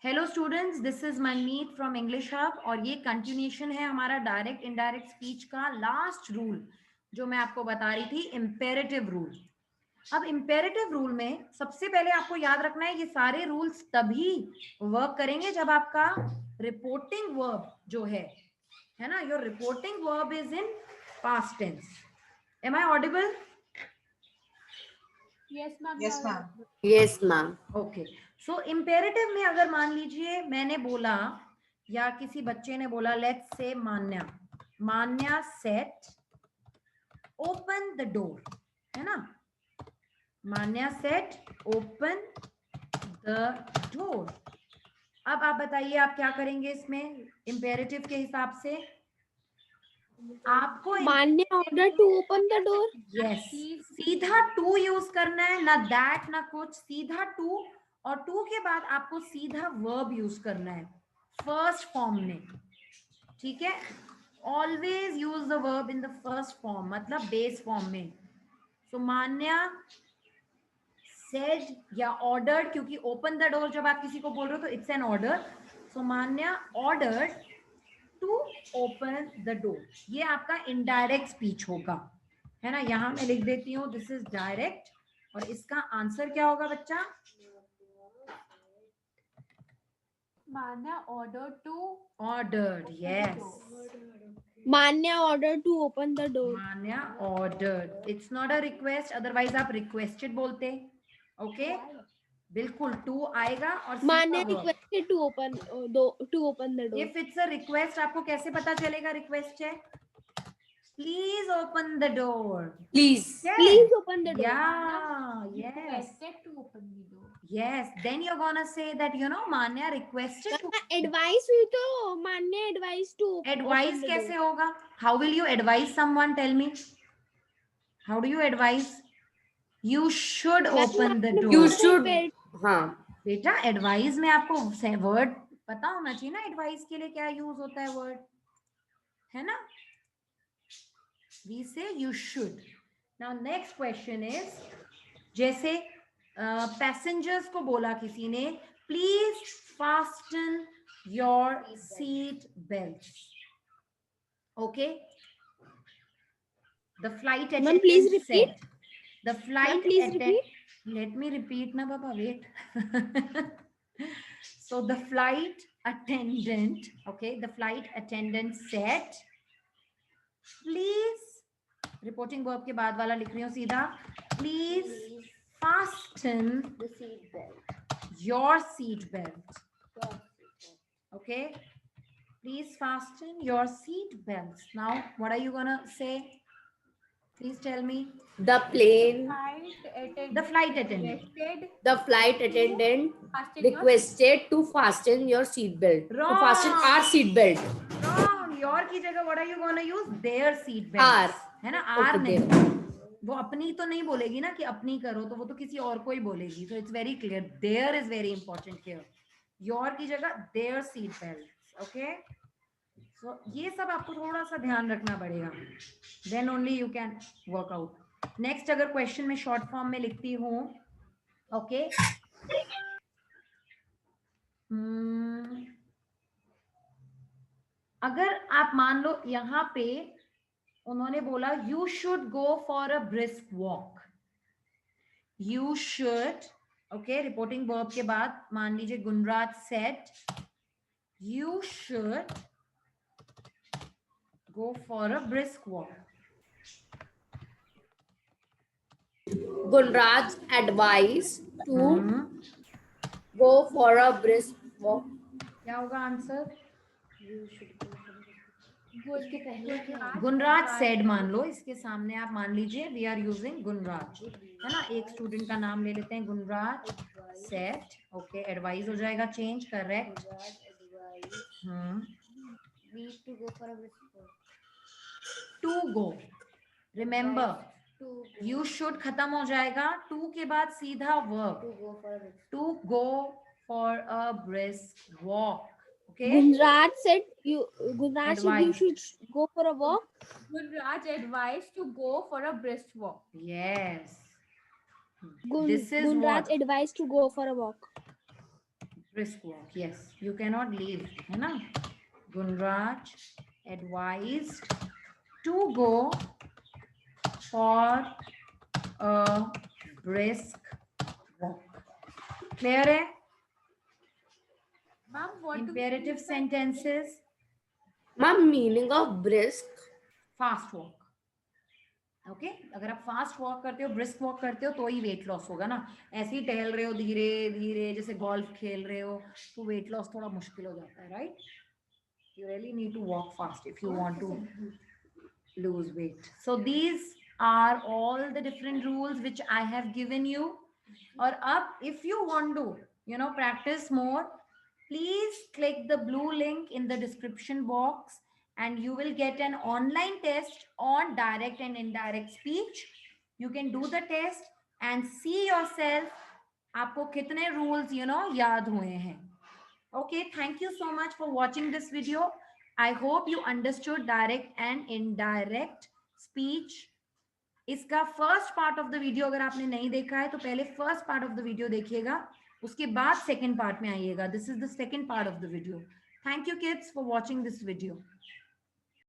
Hello students, this is Manmeet from English hub और ये continuation है हमारा डायरेक्ट इनडायरेक्ट स्पीच का लास्ट रूल जो मैं आपको बता रही थी, इम्पेरेटिव रूल। अब इम्पेरेटिव रूल में सबसे पहले आपको याद रखना है, ये सारे रूल्स तभी वर्क करेंगे जब आपका रिपोर्टिंग वर्ब जो है ना, your reporting verb is in past tense. Am I audible? Yes, ma'am. Yes, ma'am. Yes, ma'am. Okay, so imperative में अगर मान लीजिए मैंने बोला या किसी बच्चे ने बोला, let's say Manya set open the door, है ना, मान्या सेट ओपन द डोर। अब आप बताइए आप क्या करेंगे इसमें इम्पेरेटिव के हिसाब से? आपको Manya order to open the door. Yes, सीधा टू यूज करना है, ना दैट ना कुछ, सीधा टू। और टू के बाद आपको सीधा वर्ब यूज करना है फर्स्ट फॉर्म में, ठीक है? Always use the verb in the first form, मतलब बेस फॉर्म में। सो मान्या सेड या ऑर्डर्ड, क्योंकि ओपन द डोर जब आप किसी को बोल रहे हो तो it's an order. So Manya ordered to open the door. ये आपका इनडायरेक्ट स्पीच होगा, है ना। यहां मैं लिख देती हूँ दिस इज डायरेक्ट, और इसका आंसर क्या होगा बच्चा? Manya order to ordered, yes. Manya order to open the door. Manya ordered, it's not a request, otherwise आप रिक्वेस्टेड बोलते। ओके, बिल्कुल टू आएगा और Manya requested to open the door. If it's a request आपको कैसे पता चलेगा request है? Please open the door, Please. Please open the door. yeah, yes, Requested to open the door. yes, then you're gonna say that Manya requested to Advice हुई तो Manya advised to advise open the कैसे door. होगा? How will you advise someone? Tell me, how do you advise? You should open the door. You should. हाँ. बेटा advice में आपको word पता होना चाहिए ना, एडवाइस के लिए क्या यूज होता है वर्ड, है ना। वी से you should. Now next question is, जैसे पैसेंजर्स को बोला किसी ने, please fasten your seat belt. Okay, the flight Ma'am, please attendant repeat. Said, the flight please attendant, let me repeat na baba, wait. So the flight attendant, okay, the flight attendant said, please, reporting verb के बाद वाला लिख रही हूँ सीधा, please fasten The seat belt. your seat belt. Okay, please fasten your seat belts. Now what are you gonna say? Please tell me. The plane. The flight attendant. The flight attendant requested to fasten your seat belt. To Wrong. fasten our seat belt. Wrong. Your की जगह what are you gonna use? Their seat belts. Our. है ना, are Okay, नहीं, वो अपनी तो नहीं बोलेगी ना कि अपनी करो, तो वो तो किसी और को ही बोलेगी। So it's very clear, there is very important here. Your की जगह their seat belts. Okay, so ये सब आपको थोड़ा सा ध्यान रखना पड़ेगा, then only you can work out. Next, अगर क्वेश्चन में शॉर्ट फॉर्म में लिखती हूँ, ओके, अगर आप मान लो यहाँ पे उन्होंने बोला you should go for a brisk walk, you should, okay, reporting verb के बाद मान लीजिए Gunraj said you should go for a brisk walk. Gunraj advised to go for a brisk walk. क्या होगा आंसर? गुनराज सेड मान लो, इसके सामने आप मान लीजिए वी आर यूजिंग गुनराज, है ना, एक स्टूडेंट का नाम ले लेते हैं, गुनराज सेड। ओके, एडवाइस हो जाएगा change, correct. To go, remember you should खत्म हो जाएगा, टू के बाद सीधा verb, to go for a brisk walk. Okay. Gunraj said you should go for a walk. Gunraj advised to go for a brisk walk. Yes. Gunraj advised to go for a walk. brisk walk, yes, you cannot leave, है ना? Gunraj advised to go for a brisk walk. Clear है? Ma'am, what do we Imperative mean by sentences. Ma'am, meaning of brisk. Fast walk. Okay अगर आप fast walk करते हो, brisk walk करते हो, तो ही वेट लॉस होगा ना. ऐसे ही टहल रहे हो धीरे धीरे, जैसे गोल्फ खेल रहे हो, तो वेट लॉस थोड़ा मुश्किल हो जाता है, right? You really need to walk fast if you want to lose weight. So these are all the different rules which I have given you. Or up, if you want to, practice more, please click the blue link in the description box and you will get an online test on direct and indirect speech. You can do the test and see yourself आपको कितने rules याद हुए हैं. Okay, thank you so much for watching this video. I hope you understood direct and indirect speech. इसका first part of the video अगर आपने नहीं देखा है तो पहले first part of the video देखिएगा, उसके बाद सेकंड पार्ट में आइएगा. This is the second part of the video. Thank you kids for watching this video.